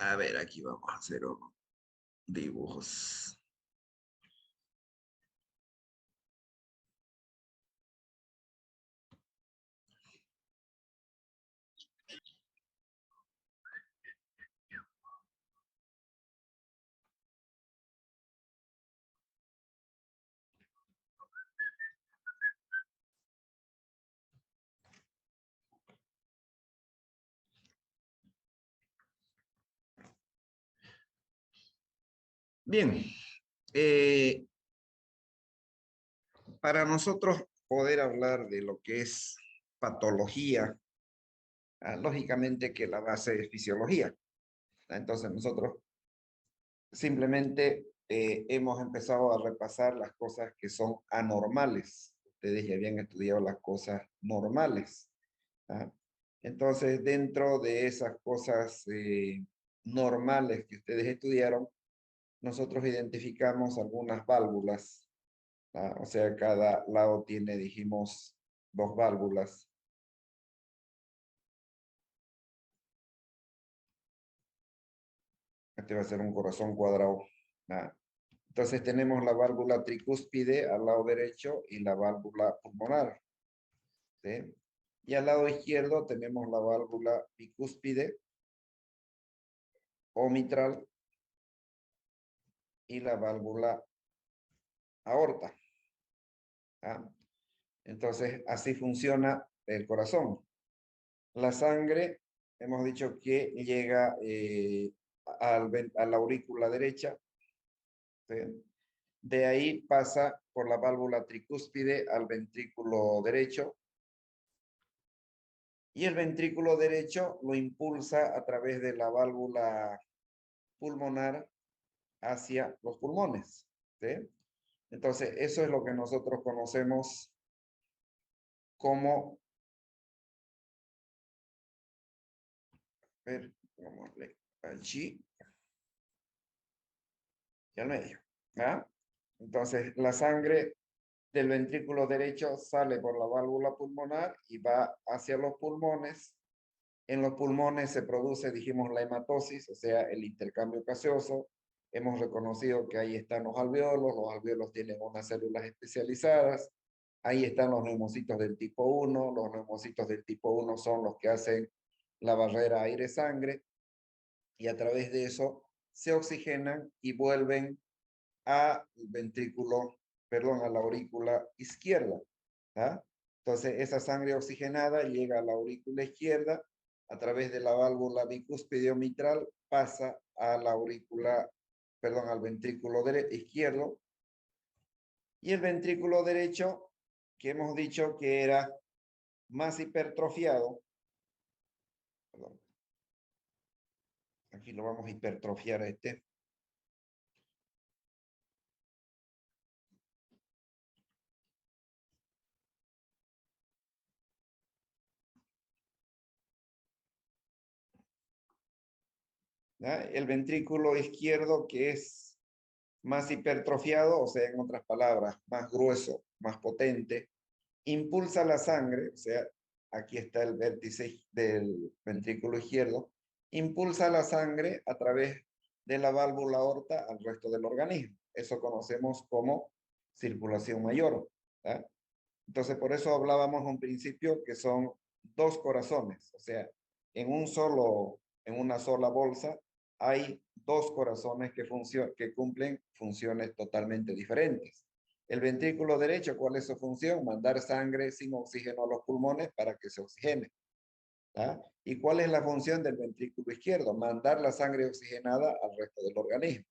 A ver, aquí vamos a hacer unos dibujos. Bien, eh, para nosotros poder hablar de lo que es patología, lógicamente que la base es fisiología. Entonces nosotros simplemente hemos empezado a repasar las cosas que son anormales. Ustedes ya habían estudiado las cosas normales. ¿Ah? Entonces, dentro de esas cosas normales que ustedes estudiaron, nosotros identificamos algunas válvulas. O sea, cada lado tiene, dijimos, dos válvulas. Este va a ser un corazón cuadrado. ¿Ah? Entonces tenemos la válvula tricúspide al lado derecho y la válvula pulmonar. ¿Sí? Y al lado izquierdo tenemos la válvula bicúspide o mitral y la válvula aorta. ¿Ah? Entonces, así funciona el corazón. La sangre, hemos dicho que llega a la aurícula derecha. ¿Sí? De ahí pasa por la válvula tricúspide al ventrículo derecho. Y el ventrículo derecho lo impulsa a través de la válvula pulmonar hacia los pulmones. ¿Sí? Entonces, eso es lo que nosotros conocemos como, a ver, vamos a ver, allí y al medio. ¿Ah? Entonces, la sangre del ventrículo derecho sale por la válvula pulmonar y va hacia los pulmones. En los pulmones se produce, dijimos, la hematosis, o sea, el intercambio gaseoso. Hemos reconocido que ahí están los alvéolos tienen unas células especializadas, ahí están los neumocitos del tipo 1, los neumocitos del tipo 1 son los que hacen la barrera aire-sangre, y a través de eso se oxigenan y vuelven al ventrículo, perdón, a la aurícula izquierda. ¿Ah? Entonces, esa sangre oxigenada llega a la aurícula izquierda a través de la válvula bicúspide mitral, pasa a la aurícula, perdón, al ventrículo izquierdo, y el ventrículo derecho, que hemos dicho que era más hipertrofiado, perdón, aquí lo vamos a hipertrofiar a este. ¿Ya? El ventrículo izquierdo, que es más hipertrofiado, o sea, en otras palabras, más grueso, más potente, impulsa la sangre, o sea, aquí está el vértice del ventrículo izquierdo, impulsa la sangre a través de la válvula aorta al resto del organismo. Eso conocemos como circulación mayor. ¿Ah? Entonces, por eso hablábamos un principio que son dos corazones, o sea, en una sola bolsa hay dos corazones que cumplen funciones totalmente diferentes. El ventrículo derecho, ¿cuál es su función? Mandar sangre sin oxígeno a los pulmones para que se oxigene. ¿Ah? ¿Y cuál es la función del ventrículo izquierdo? Mandar la sangre oxigenada al resto del organismo.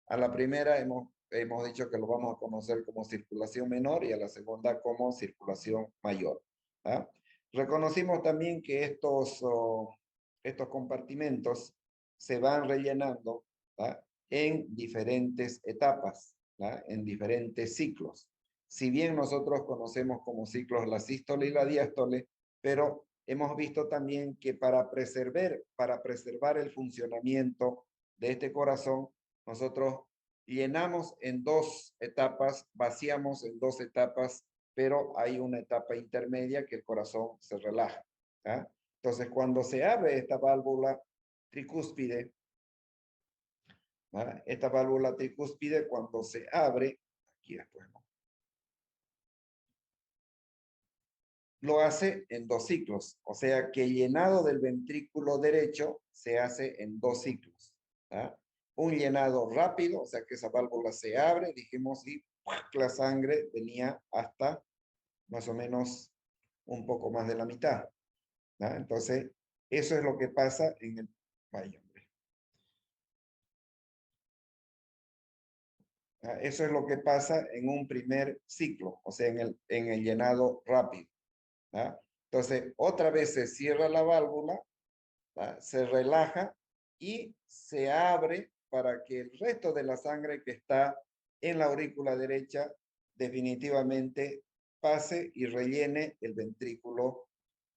A la primera hemos dicho que lo vamos a conocer como circulación menor y a la segunda como circulación mayor. ¿Ah? Reconocimos también que estos compartimentos se van rellenando, ¿ah?, en diferentes etapas, ¿ah?, en diferentes ciclos. Si bien nosotros conocemos como ciclos la sístole y la diástole, pero hemos visto también que para preservar el funcionamiento de este corazón, nosotros llenamos en dos etapas, vaciamos en dos etapas, pero hay una etapa intermedia que el corazón se relaja. ¿Ah? Entonces, cuando se abre esta válvula tricúspide, ¿verdad? Esta válvula tricúspide cuando se abre, aquí después, ¿no? Lo hace en 2 ciclos, o sea que el llenado del ventrículo derecho se hace en 2 ciclos. ¿Ah? Un llenado rápido, o sea que esa válvula se abre, dijimos, y la sangre venía hasta más o menos un poco más de la mitad. ¿Ah? Entonces, eso es lo que pasa en el... Vaya, hombre. ¿Ah? Eso es lo que pasa en un primer ciclo, o sea, en el llenado rápido. ¿Ah? Entonces, otra vez se cierra la válvula, ¿ah? Se relaja y se abre para que el resto de la sangre que está en la aurícula derecha definitivamente pase y rellene el ventrículo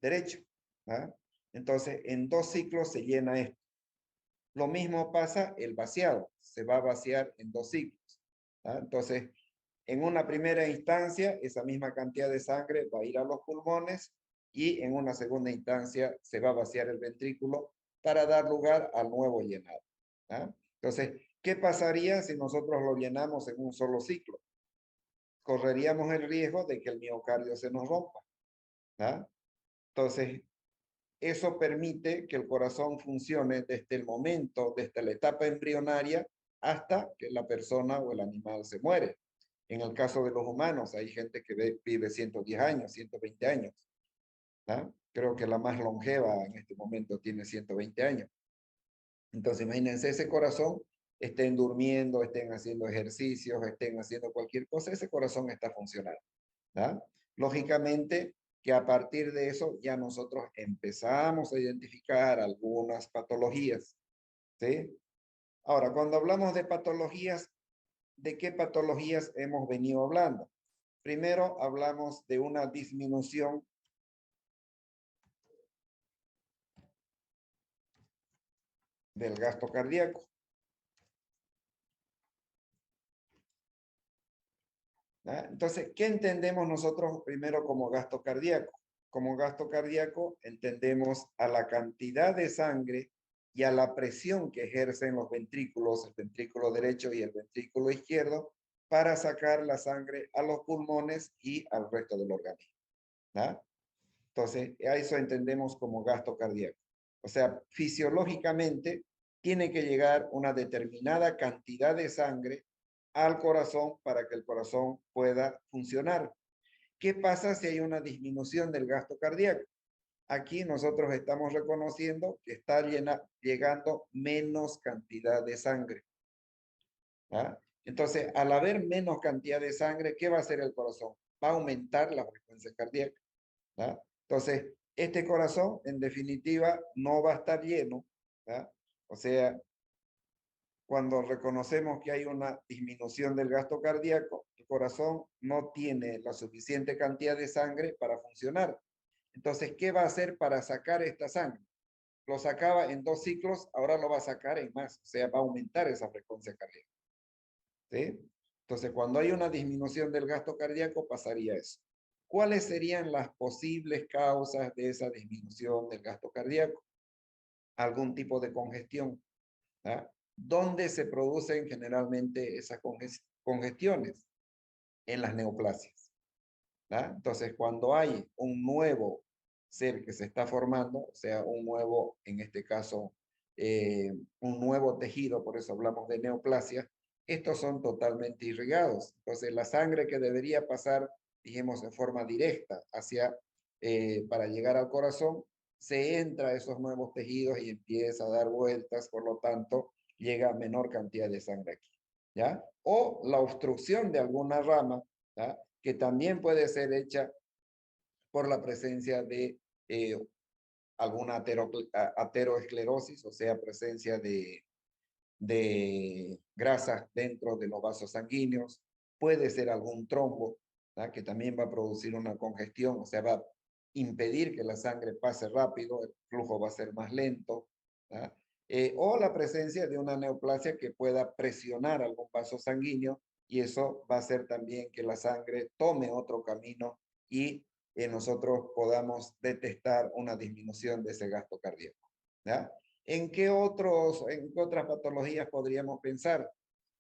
derecho. ¿Ah? Entonces, en 2 ciclos se llena esto. Lo mismo pasa el vaciado, se va a vaciar en 2 ciclos. ¿Ah? Entonces, en una primera instancia, esa misma cantidad de sangre va a ir a los pulmones y en una segunda instancia se va a vaciar el ventrículo para dar lugar al nuevo llenado. ¿Ah? Entonces, ¿qué pasaría si nosotros lo llenamos en un solo ciclo? Correríamos el riesgo de que el miocardio se nos rompa. ¿Ah? Entonces, eso permite que el corazón funcione desde el momento, desde la etapa embrionaria hasta que la persona o el animal se muere. En el caso de los humanos, hay gente que vive 110 años, 120 años. ¿Ah? Creo que la más longeva en este momento tiene 120 años. Entonces, imagínense ese corazón, estén durmiendo, estén haciendo ejercicios, estén haciendo cualquier cosa, ese corazón está funcionando. ¿Ah? Lógicamente que a partir de eso ya nosotros empezamos a identificar algunas patologías. ¿Sí? Ahora, cuando hablamos de patologías, ¿de qué patologías hemos venido hablando? Primero hablamos de una disminución del gasto cardíaco. ¿Ah? Entonces, ¿qué entendemos nosotros primero como gasto cardíaco? Como gasto cardíaco entendemos a la cantidad de sangre y a la presión que ejercen los ventrículos, el ventrículo derecho y el ventrículo izquierdo, para sacar la sangre a los pulmones y al resto del organismo. ¿Ah? Entonces, a eso entendemos como gasto cardíaco. O sea, fisiológicamente tiene que llegar una determinada cantidad de sangre al corazón para que el corazón pueda funcionar. ¿Qué pasa si hay una disminución del gasto cardíaco? Aquí nosotros estamos reconociendo que está llegando menos cantidad de sangre. ¿Ah? Entonces, al haber menos cantidad de sangre, ¿qué va a hacer el corazón? Va a aumentar la frecuencia cardíaca. ¿Ah? Entonces, este corazón, en definitiva, no va a estar lleno. ¿Ah? O sea, cuando reconocemos que hay una disminución del gasto cardíaco, el corazón no tiene la suficiente cantidad de sangre para funcionar. Entonces, ¿qué va a hacer para sacar esta sangre? Lo sacaba en 2 ciclos, ahora lo va a sacar en más, o sea, va a aumentar esa frecuencia cardíaca. ¿Sí? Entonces, cuando hay una disminución del gasto cardíaco, pasaría eso. ¿Cuáles serían las posibles causas de esa disminución del gasto cardíaco? Algún tipo de congestión. ¿Ah? ¿Dónde se producen generalmente esas congestiones? En las neoplasias. ¿Ah? Entonces, cuando hay un nuevo ser que se está formando, o sea, un nuevo, en este caso, un nuevo tejido, por eso hablamos de neoplasia, estos son totalmente irrigados. Entonces, la sangre que debería pasar, dijimos, en forma directa hacia, para llegar al corazón, se entra a esos nuevos tejidos y empieza a dar vueltas, por lo tanto, llega a menor cantidad de sangre aquí. ¿Ya? O la obstrucción de alguna rama, ¿ya? Que también puede ser hecha por la presencia de alguna ateroesclerosis, o sea, presencia de grasas dentro de los vasos sanguíneos. Puede ser algún trombo, ¿tá? Que también va a producir una congestión, o sea, va a impedir que la sangre pase rápido, el flujo va a ser más lento. ¿Tá? O la presencia de una neoplasia que pueda presionar algún vaso sanguíneo y eso va a hacer también que la sangre tome otro camino y nosotros podamos detectar una disminución de ese gasto cardíaco. ¿Ya? en qué otras patologías podríamos pensar?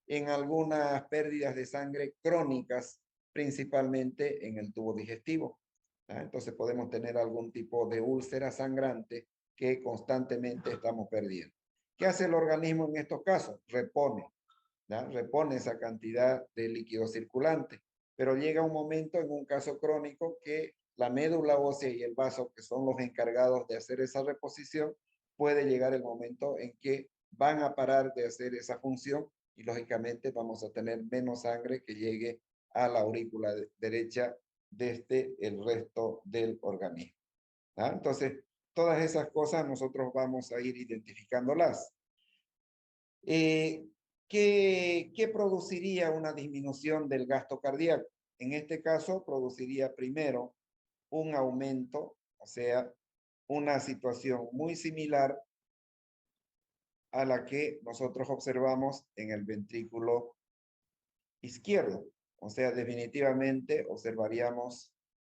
En algunas pérdidas de sangre crónicas, principalmente en el tubo digestivo. Entonces podemos tener algún tipo de úlcera sangrante que constantemente estamos perdiendo. ¿Qué hace el organismo en estos casos? Repone, ¿ya? Repone esa cantidad de líquido circulante, pero llega un momento en un caso crónico que la médula ósea y el vaso, que son los encargados de hacer esa reposición, puede llegar el momento en que van a parar de hacer esa función y lógicamente vamos a tener menos sangre que llegue a la aurícula derecha desde el resto del organismo. ¿Ah? Entonces, todas esas cosas nosotros vamos a ir identificándolas. Eh, ¿Qué produciría una disminución del gasto cardíaco? En este caso, produciría primero un aumento, o sea, una situación muy similar a la que nosotros observamos en el ventrículo izquierdo. O sea, definitivamente observaríamos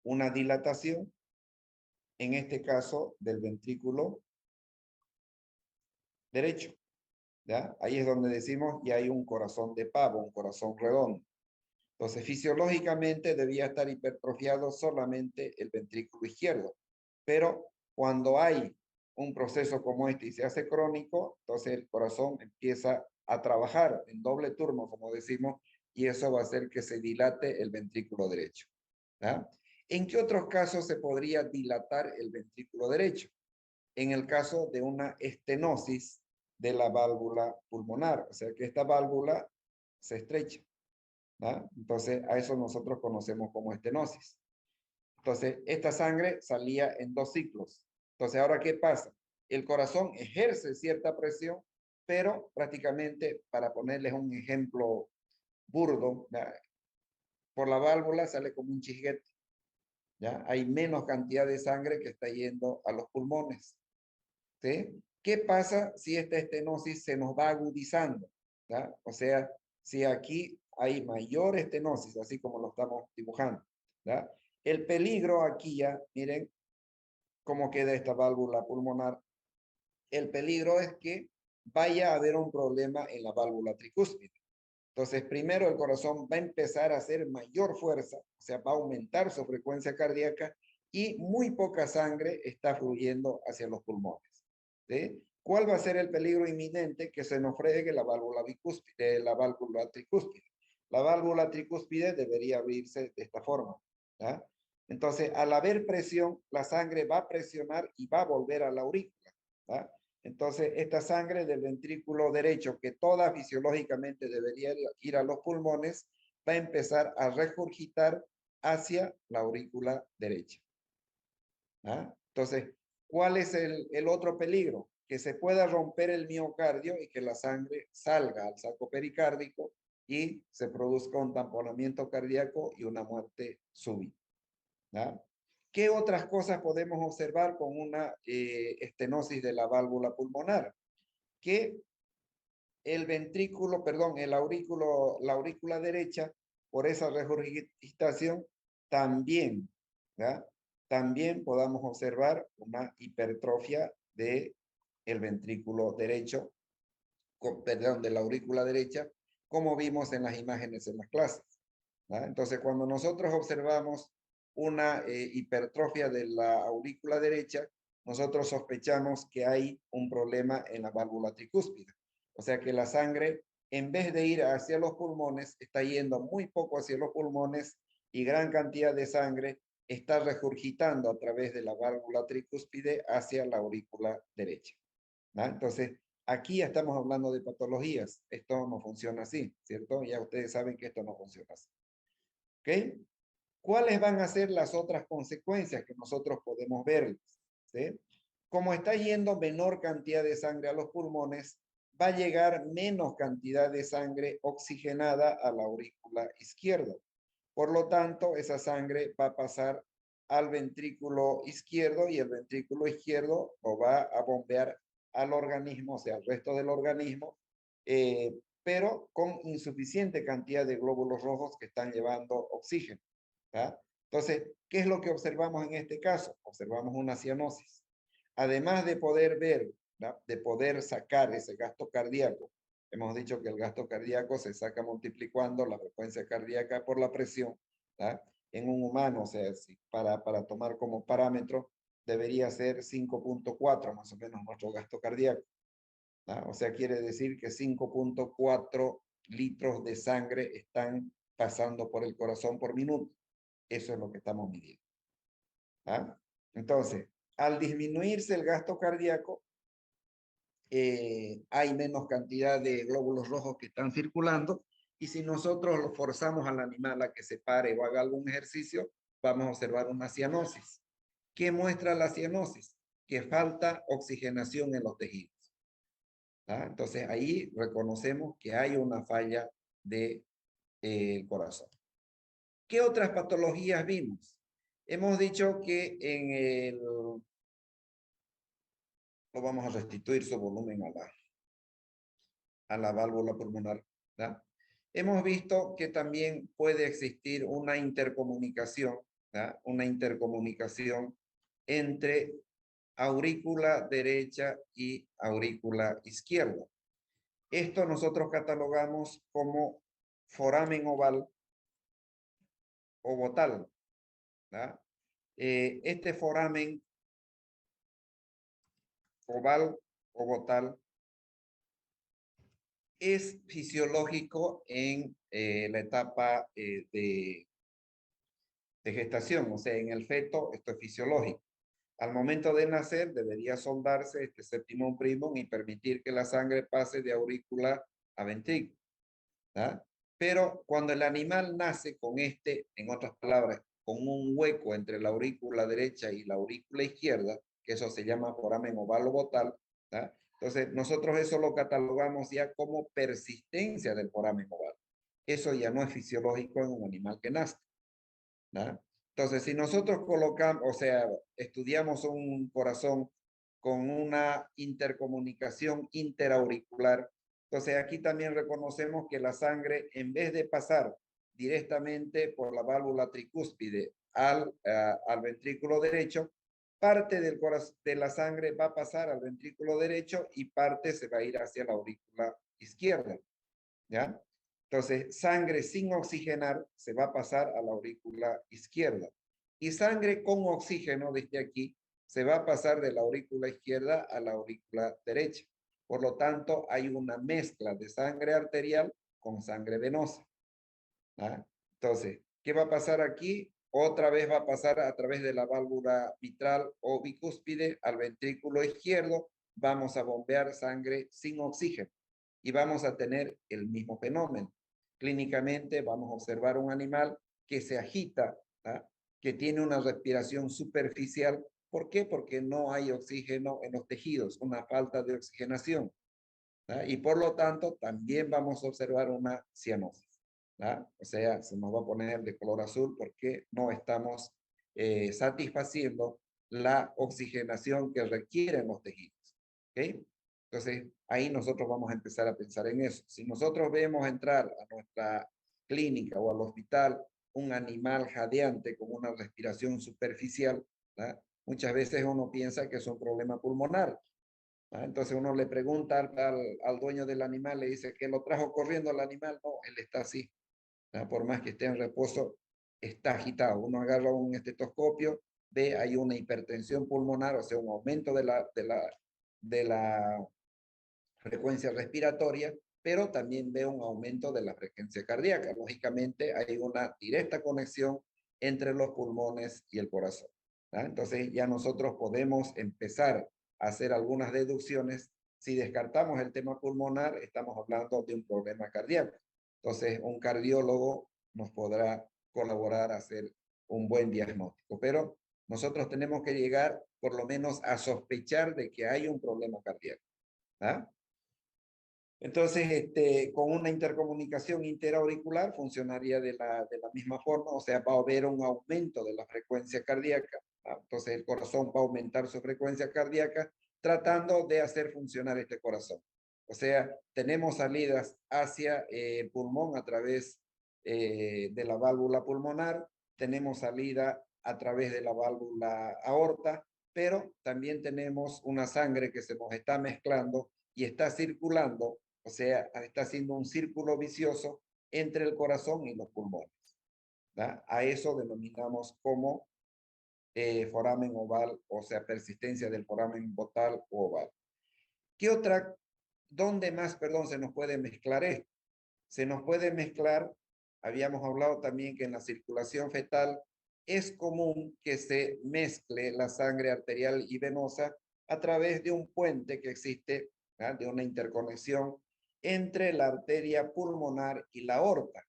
una dilatación, en este caso del ventrículo derecho. ¿Ya? Ahí es donde decimos que hay un corazón de pavo, un corazón redondo. Entonces, fisiológicamente debía estar hipertrofiado solamente el ventrículo izquierdo. Pero cuando hay un proceso como este y se hace crónico, entonces el corazón empieza a trabajar en doble turno, como decimos, y eso va a hacer que se dilate el ventrículo derecho. ¿Ya? ¿En qué otros casos se podría dilatar el ventrículo derecho? En el caso de una estenosis de la válvula pulmonar, o sea que esta válvula se estrecha. ¿Ah? Entonces, a eso nosotros conocemos como estenosis. Entonces, esta sangre salía en dos ciclos. Entonces, ahora, ¿qué pasa? El corazón ejerce cierta presión, pero prácticamente, para ponerles un ejemplo burdo, ¿ya? Por la válvula sale como un chisguete. ¿Ya? Hay menos cantidad de sangre que está yendo a los pulmones. ¿Sí? ¿Qué pasa si esta estenosis se nos va agudizando? ¿Ya? O sea, si aquí hay mayor estenosis, así como lo estamos dibujando. ¿Ya? El peligro aquí ya, miren cómo queda esta válvula pulmonar. El peligro es que vaya a haber un problema en la válvula tricúspide. Entonces, primero el corazón va a empezar a hacer mayor fuerza, o sea, va a aumentar su frecuencia cardíaca y muy poca sangre está fluyendo hacia los pulmones. ¿Sí? ¿Cuál va a ser el peligro inminente? Que se nos fregue la válvula bicúspide, la válvula tricúspide. La válvula tricúspide debería abrirse de esta forma. ¿Ya? Entonces, al haber presión, la sangre va a presionar y va a volver a la aurícula. ¿Ya? Entonces, esta sangre del ventrículo derecho, que toda fisiológicamente debería ir a los pulmones, va a empezar a regurgitar hacia la aurícula derecha. ¿Ah? Entonces, ¿cuál es el otro peligro? Que se pueda romper el miocardio y que la sangre salga al saco pericárdico y se produzca un tamponamiento cardíaco y una muerte súbita. ¿Ah? ¿Qué otras cosas podemos observar con una estenosis de la válvula pulmonar? Que el ventrículo, perdón, la aurícula derecha, por esa regurgitación, también, ¿ya? También podamos observar una hipertrofia de el ventrículo derecho, perdón, de la aurícula derecha, como vimos en las imágenes en las clases. ¿Ya? Entonces, cuando nosotros observamos una hipertrofia de la aurícula derecha, nosotros sospechamos que hay un problema en la válvula tricúspide. O sea que la sangre, en vez de ir hacia los pulmones, está yendo muy poco hacia los pulmones y gran cantidad de sangre está regurgitando a través de la válvula tricúspide hacia la aurícula derecha. ¿No? Entonces, aquí ya estamos hablando de patologías. Esto no funciona así, ¿cierto? Ya ustedes saben que esto no funciona así. ¿Ok? ¿Cuáles van a ser las otras consecuencias que nosotros podemos ver? ¿Sí? Como está yendo menor cantidad de sangre a los pulmones, va a llegar menos cantidad de sangre oxigenada a la aurícula izquierda. Por lo tanto, esa sangre va a pasar al ventrículo izquierdo y el ventrículo izquierdo lo va a bombear al organismo, o sea, al resto del organismo, pero con insuficiente cantidad de glóbulos rojos que están llevando oxígeno. ¿Ya? Entonces, ¿qué es lo que observamos en este caso? Observamos una cianosis. Además de poder ver ¿verdad?, de poder sacar ese gasto cardíaco. Hemos dicho que el gasto cardíaco se saca multiplicando la frecuencia cardíaca por la presión, ¿verdad? En un humano, o sea, si para tomar como parámetro, debería ser 5.4 más o menos nuestro gasto cardíaco, ¿verdad? O sea, quiere decir que 5.4 litros de sangre están pasando por el corazón por minuto. Eso es lo que estamos midiendo, ¿verdad? Entonces, al disminuirse el gasto cardíaco, hay menos cantidad de glóbulos rojos que están circulando, y si nosotros lo forzamos al animal a que se pare o haga algún ejercicio, vamos a observar una cianosis. ¿Qué muestra la cianosis? Que falta oxigenación en los tejidos. ¿Ah? Entonces ahí reconocemos que hay una falla del corazón. ¿Qué otras patologías vimos? Hemos dicho que en el... No vamos a restituir su volumen a la válvula pulmonar, ¿verdad? Hemos visto que también puede existir una intercomunicación, ¿verdad?, una intercomunicación entre aurícula derecha y aurícula izquierda. Esto nosotros catalogamos como foramen oval o botal, ¿verdad? Este foramen oval o botal es fisiológico en la etapa de gestación, o sea, en el feto esto es fisiológico. Al momento de nacer debería soldarse este séptimo primum y permitir que la sangre pase de aurícula a ventrículo, ¿verdad? Pero cuando el animal nace con este, en otras palabras, con un hueco entre la aurícula derecha y la aurícula izquierda, que eso se llama foramen oval o botal, ¿verdad? Entonces, nosotros eso lo catalogamos ya como persistencia del foramen oval. Eso ya no es fisiológico en un animal que nace, ¿verdad? Entonces, si nosotros colocamos, o sea, estudiamos un corazón con una intercomunicación interauricular, entonces aquí también reconocemos que la sangre, en vez de pasar directamente por la válvula tricúspide al ventrículo derecho, parte del corazón, de la sangre va a pasar al ventrículo derecho y parte se va a ir hacia la aurícula izquierda, ¿ya? Entonces, sangre sin oxigenar se va a pasar a la aurícula izquierda. Y sangre con oxígeno, desde aquí, se va a pasar de la aurícula izquierda a la aurícula derecha. Por lo tanto, hay una mezcla de sangre arterial con sangre venosa, ¿ah? Entonces, ¿qué va a pasar aquí? Otra vez va a pasar a través de la válvula mitral o bicúspide al ventrículo izquierdo. Vamos a bombear sangre sin oxígeno y vamos a tener el mismo fenómeno. Clínicamente vamos a observar un animal que se agita, ¿ah?, que tiene una respiración superficial. ¿Por qué? Porque no hay oxígeno en los tejidos, una falta de oxigenación, ¿ah? Y por lo tanto también vamos a observar una cianosis, ¿ah? O sea, se nos va a poner de color azul porque no estamos satisfaciendo la oxigenación que requieren los tejidos, ¿ok? Entonces, ahí nosotros vamos a empezar a pensar en eso. Si nosotros vemos entrar a nuestra clínica o al hospital un animal jadeante con una respiración superficial, ¿ah?, muchas veces uno piensa que es un problema pulmonar. ¿Ah? Entonces uno le pregunta al dueño del animal, le dice que lo trajo corriendo al animal. No, él está así. ¿Ah? Por más que esté en reposo, está agitado. Uno agarra un estetoscopio, ve, hay una hipertensión pulmonar, o sea, un aumento de la frecuencia respiratoria, pero también ve un aumento de la frecuencia cardíaca. Lógicamente, hay una directa conexión entre los pulmones y el corazón. ¿Ah? Entonces, ya nosotros podemos empezar a hacer algunas deducciones. Si descartamos el tema pulmonar, estamos hablando de un problema cardíaco. Entonces, un cardiólogo nos podrá colaborar a hacer un buen diagnóstico, pero nosotros tenemos que llegar por lo menos a sospechar de que hay un problema cardíaco. ¿Ah? Entonces, con una intercomunicación interauricular funcionaría de la misma forma, o sea, va a haber un aumento de la frecuencia cardíaca, ¿ah? Entonces el corazón va a aumentar su frecuencia cardíaca tratando de hacer funcionar este corazón. O sea, tenemos salidas hacia el pulmón a través de la válvula pulmonar, tenemos salida a través de la válvula aorta, pero también tenemos una sangre que se nos está mezclando y está circulando, o sea, está haciendo un círculo vicioso entre el corazón y los pulmones. ¿Da? A eso denominamos como foramen oval, o sea, persistencia del foramen botal o oval. ¿Qué otra, dónde más, perdón, se nos puede mezclar esto? Se nos puede mezclar, habíamos hablado también que en la circulación fetal es común que se mezcle la sangre arterial y venosa a través de un puente que existe, ¿ah? De una interconexión entre la arteria pulmonar y la aorta.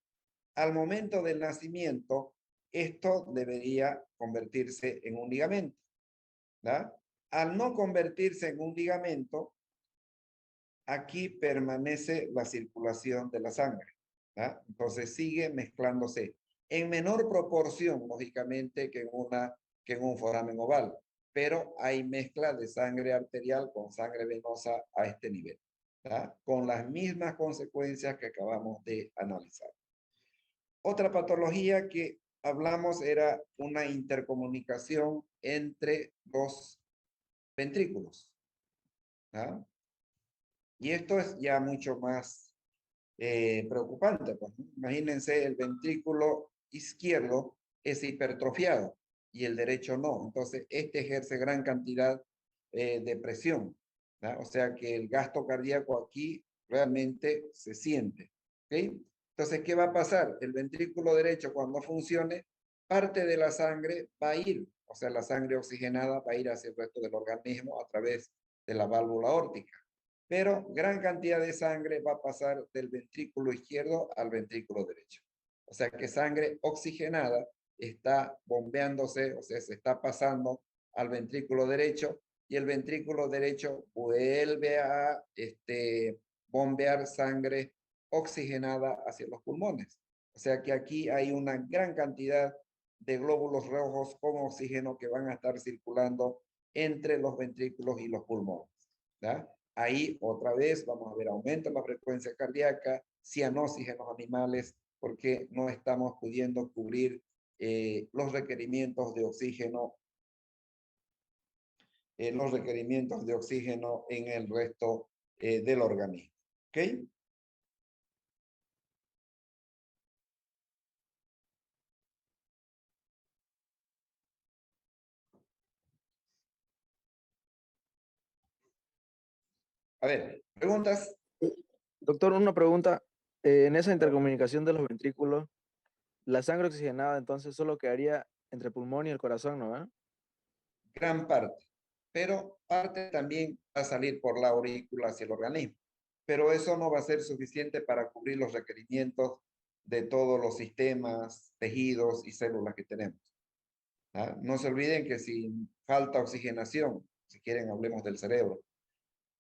Al momento del nacimiento, esto debería convertirse en un ligamento. ¿Da? Al no convertirse en un ligamento, aquí permanece la circulación de la sangre. ¿Da? Entonces sigue mezclándose en menor proporción, lógicamente, que en un foramen oval, pero hay mezcla de sangre arterial con sangre venosa a este nivel, ¿da? Con las mismas consecuencias que acabamos de analizar. Otra patología que hablamos era una intercomunicación entre los ventrículos. ¿Ah? Y esto es ya mucho más preocupante. Pues, ¿no? Imagínense, el ventrículo izquierdo es hipertrofiado y el derecho no. Entonces, este ejerce gran cantidad de presión. ¿Ah? O sea que el gasto cardíaco aquí realmente se siente. ¿Okay? Entonces, ¿qué va a pasar? El ventrículo derecho, cuando funcione, parte de la sangre va a ir, o sea, la sangre oxigenada va a ir hacia el resto del organismo a través de la válvula aórtica. Pero gran cantidad de sangre va a pasar del ventrículo izquierdo al ventrículo derecho. O sea que sangre oxigenada está bombeándose, o sea, se está pasando al ventrículo derecho y el ventrículo derecho vuelve a bombear sangre oxigenada hacia los pulmones. O sea que aquí hay una gran cantidad de glóbulos rojos con oxígeno que van a estar circulando entre los ventrículos y los pulmones. ¿Da? Ahí otra vez vamos a ver aumento en la frecuencia cardíaca, cianosis en los animales, porque no estamos pudiendo cubrir los requerimientos de oxígeno en el resto del organismo. ¿Ok? A ver, preguntas. Doctor, una pregunta. En esa intercomunicación de los ventrículos, la sangre oxigenada entonces solo quedaría entre el pulmón y el corazón, ¿no? Gran parte, pero parte también va a salir por la aurícula hacia el organismo. Pero eso no va a ser suficiente para cubrir los requerimientos de todos los sistemas, tejidos y células que tenemos. ¿Ah? No se olviden que si falta oxigenación, si quieren hablemos del cerebro,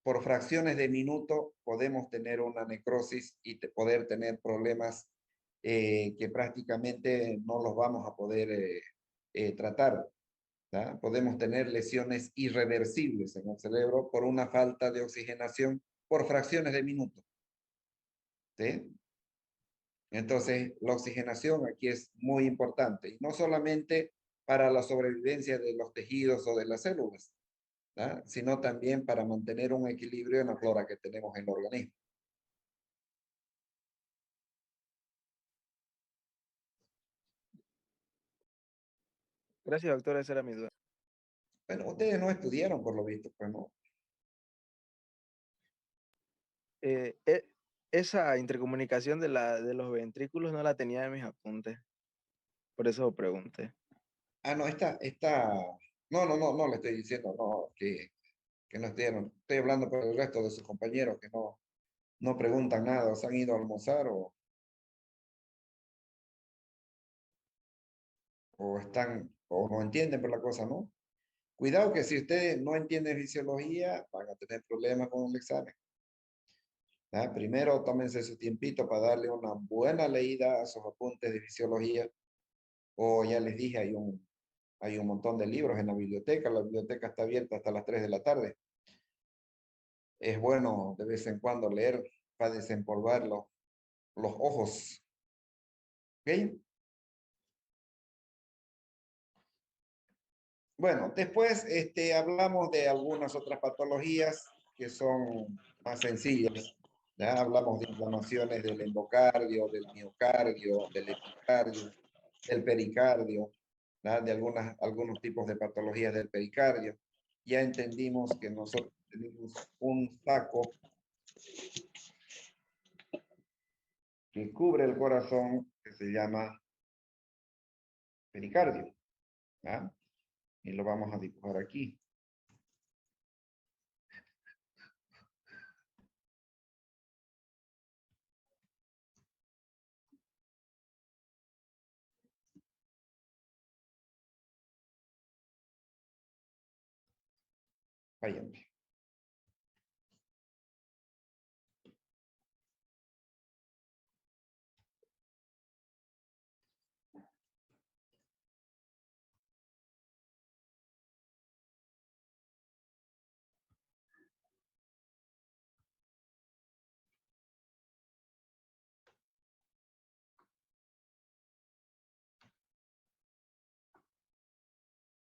por fracciones de minuto podemos tener una necrosis y poder tener problemas que prácticamente no los vamos a poder tratar. ¿Da? Podemos tener lesiones irreversibles en el cerebro por una falta de oxigenación por fracciones de minuto. ¿Sí? Entonces, la oxigenación aquí es muy importante, y no solamente para la sobrevivencia de los tejidos o de las células, ¿da? Sino también para mantener un equilibrio en la flora que tenemos en el organismo. Gracias, doctor, esa era mi duda. Bueno, ustedes no estudiaron por lo visto, pues no. Eh, e- Esa intercomunicación de los ventrículos no la tenía en mis apuntes, por eso pregunté. Ah, no, no le estoy diciendo, no, que no estudiaron. Estoy hablando por el resto de sus compañeros que no preguntan nada, o se han ido a almorzar o no entienden por la cosa, ¿no? Cuidado que si ustedes no entienden fisiología, van a tener problemas con el examen. ¿Ah? Primero, tómense su tiempito para darle una buena leída a sus apuntes de fisiología. O ya les dije, hay un montón de libros en la biblioteca está abierta hasta las 3 de la tarde. Es bueno de vez en cuando leer para desempolvar los ojos. ¿Ok? Bueno, después hablamos de algunas otras patologías que son más sencillas. ¿Ya? Hablamos de inflamaciones del endocardio, del miocardio, del epicardio, del pericardio, ¿ya? De algunos tipos de patologías del pericardio. Ya entendimos que nosotros tenemos un saco que cubre el corazón que se llama pericardio. ¿Ya? Y lo vamos a dibujar aquí. Váyanme.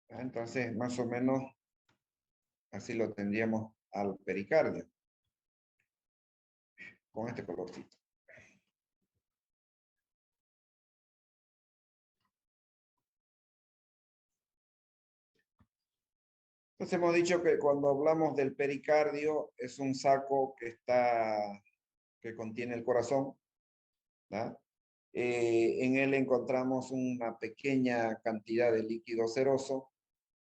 ¿Ya? Entonces, más o menos así lo tendríamos al pericardio, con este colorcito. Entonces hemos dicho que cuando hablamos del pericardio es un saco que contiene el corazón, ¿verdad? En él encontramos una pequeña cantidad de líquido seroso,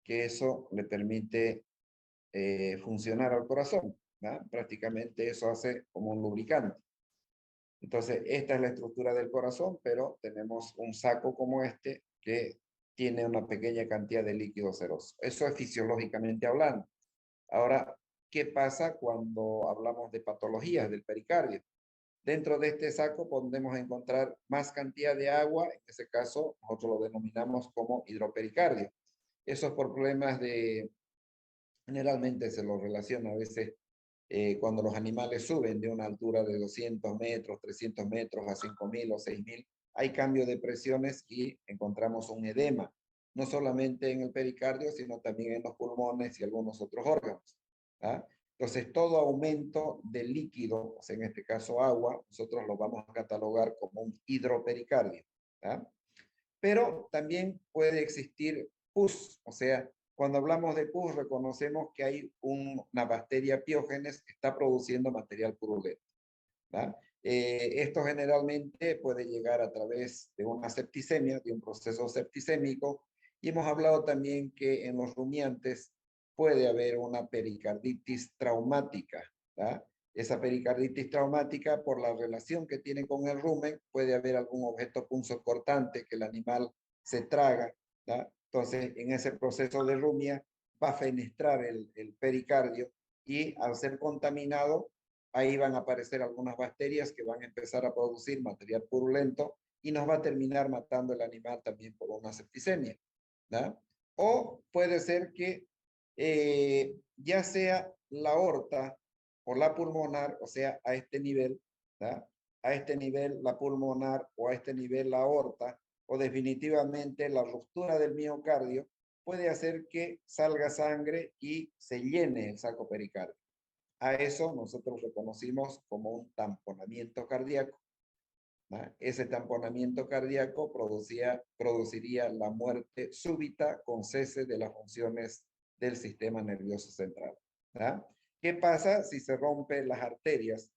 que eso le permite funcionar al corazón, ¿verdad? Prácticamente eso hace como un lubricante. Entonces, esta es la estructura del corazón, pero tenemos un saco como este que tiene una pequeña cantidad de líquido seroso. Eso es fisiológicamente hablando. Ahora, ¿qué pasa cuando hablamos de patologías del pericardio? Dentro de este saco podemos encontrar más cantidad de agua, en ese caso nosotros lo denominamos como hidropericardio. Eso es por problemas generalmente se lo relaciona a veces cuando los animales suben de una altura de 200 metros, 300 metros a 5.000 o 6.000, hay cambio de presiones y encontramos un edema, no solamente en el pericardio, sino también en los pulmones y algunos otros órganos. ¿Ah? Entonces, todo aumento de líquido, o sea, en este caso agua, nosotros lo vamos a catalogar como un hidropericardio. ¿Ah? Pero también puede existir pus, o sea, cuando hablamos de pus reconocemos que hay una bacteria piógenes que está produciendo material purulento. Esto generalmente puede llegar a través de una septicemia, de un proceso septicémico, y hemos hablado también que en los rumiantes puede haber una pericarditis traumática. ¿verdad? Esa pericarditis traumática, por la relación que tiene con el rumen, puede haber algún objeto punzocortante que el animal se traga. ¿verdad? Entonces, en ese proceso de rumia va a fenestrar el pericardio y al ser contaminado, ahí van a aparecer algunas bacterias que van a empezar a producir material purulento y nos va a terminar matando el animal también por una septicemia. ¿verdad? O puede ser que ya sea la aorta o la pulmonar, o sea, a este nivel, ¿verdad? A este nivel la pulmonar o a este nivel la aorta, o definitivamente la ruptura del miocardio, puede hacer que salga sangre y se llene el saco pericardio. A eso nosotros reconocimos como un tamponamiento cardíaco. ¿no? Ese tamponamiento cardíaco produciría la muerte súbita con cese de las funciones del sistema nervioso central. ¿no? ¿Qué pasa si se rompen las arterias?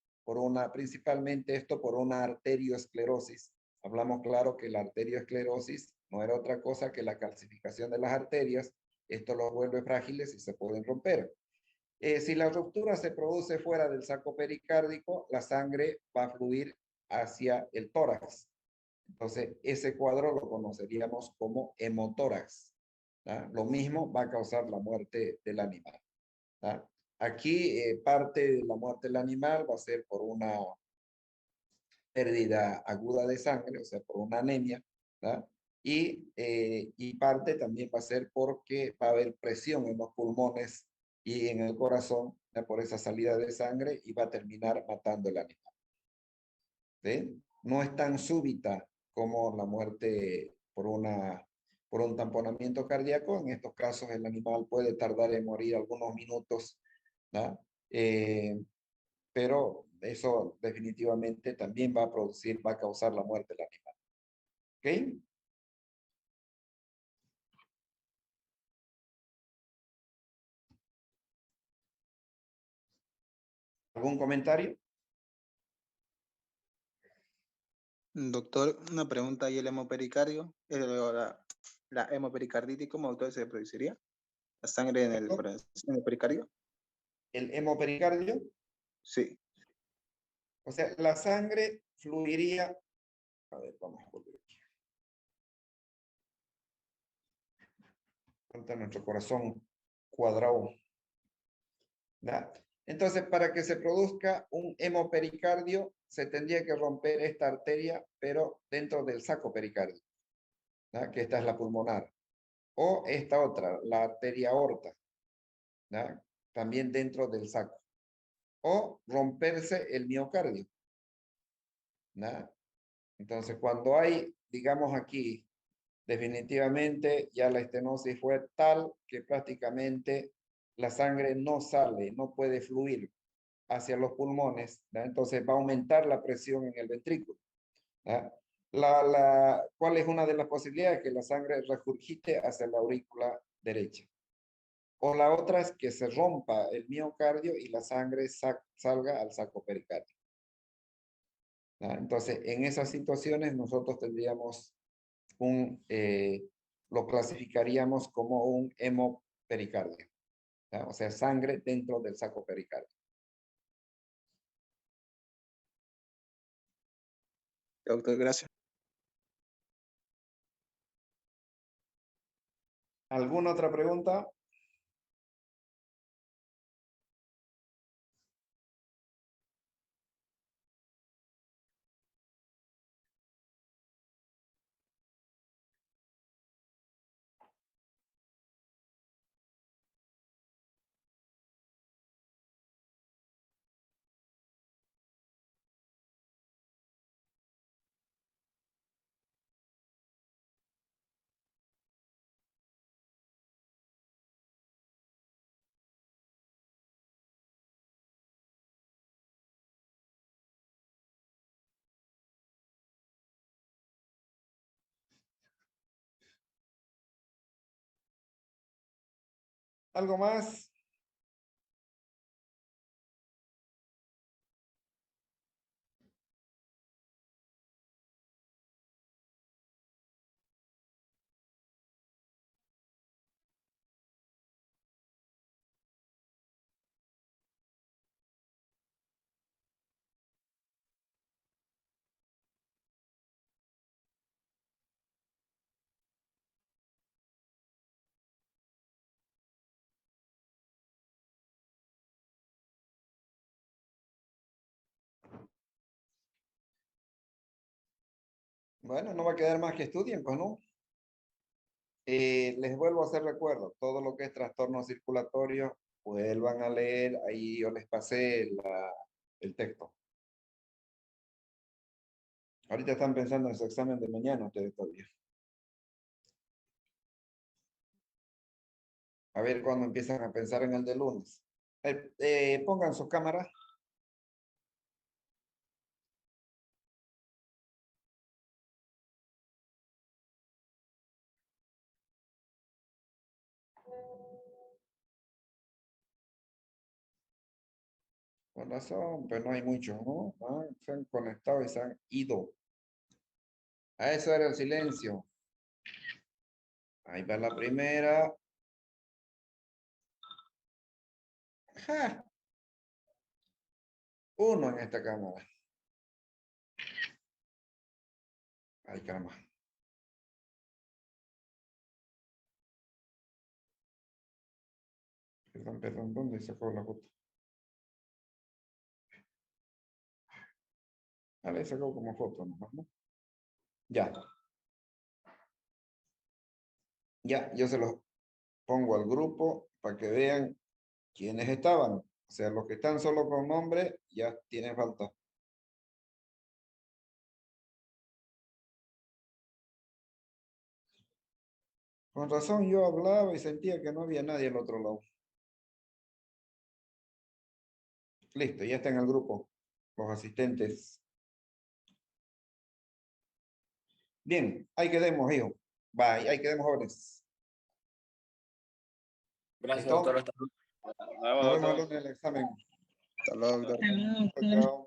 Principalmente esto por una arteriosclerosis. Hablamos claro que la arteriosclerosis no era otra cosa que la calcificación de las arterias. Esto los vuelve frágiles y se pueden romper. Si la ruptura se produce fuera del saco pericárdico, la sangre va a fluir hacia el tórax. Entonces, ese cuadro lo conoceríamos como hemotórax. ¿tá? Lo mismo va a causar la muerte del animal. ¿tá? Aquí, parte de la muerte del animal va a ser por una pérdida aguda de sangre, o sea, por una anemia. ¿tá? Y parte también va a ser porque va a haber presión en los pulmones y en el corazón por esa salida de sangre y va a terminar matando el animal. ¿sí? No es tan súbita como la muerte por una por un tamponamiento cardíaco. En estos casos el animal puede tardar en morir algunos minutos, ¿no? Pero eso definitivamente también va a causar la muerte del animal. ¿Ok? ¿Algún comentario? Doctor, una pregunta. ¿Y el hemopericardio? La hemopericarditis, ¿cómo autor se produciría? ¿La sangre en el pericardio? El hemopericardio, Sí. o sea, la sangre fluiría. A ver, vamos a volver aquí. Falta nuestro corazón cuadrado. ¿Ya? Entonces, para que se produzca un hemopericardio, se tendría que romper esta arteria, pero dentro del saco pericardio, ¿ya? Que esta es la pulmonar. O esta otra, la arteria aorta, ¿ya? También dentro del saco. O romperse el miocardio, ¿ya? Entonces, cuando hay, digamos aquí, definitivamente ya la estenosis fue tal que prácticamente la sangre no sale, no puede fluir hacia los pulmones, ¿ya? Entonces va a aumentar la presión en el ventrículo, ¿ya? ¿Cuál es una de las posibilidades? Que la sangre regurgite hacia la aurícula derecha. O la otra es que se rompa el miocardio y la sangre salga al saco pericardio, ¿ya? Entonces, en esas situaciones nosotros tendríamos lo clasificaríamos como un hemopericardio, ¿ya? O sea, sangre dentro del saco pericardio. Doctor, gracias. ¿Alguna otra pregunta? ¿Algo más? Bueno, no va a quedar más que estudien, pues, ¿no? Les vuelvo a hacer recuerdo, todo lo que es trastorno circulatorio, vuelvan a leer, ahí yo les pasé el texto. Ahorita están pensando en su examen de mañana ustedes todavía. A ver cuándo empiezan a pensar en el de lunes. Pongan su cámara. Con razón, pues no hay muchos, ¿no? Ah, se han conectado y se han ido. A eso era el silencio. Ahí va la primera. ¡Ja! Uno en esta cámara. Ay, caramba. Perdón, perdón, ¿dónde sacó la foto? Ah, le sacó como foto nomás, ¿no? Ya. Ya, yo se los pongo al grupo para que vean quiénes estaban. O sea, los que están solo con nombre ya tienen falta. Con razón yo hablaba y sentía que no había nadie al otro lado. Listo, ya está en el grupo, los asistentes. Bien, ahí quedemos, hijo. Bye, ahí quedemos, jóvenes. Gracias, ¿Listo? doctor. Hasta luego. Nos vemos el lunes en el examen. Hasta luego, doctor. Chao, chao.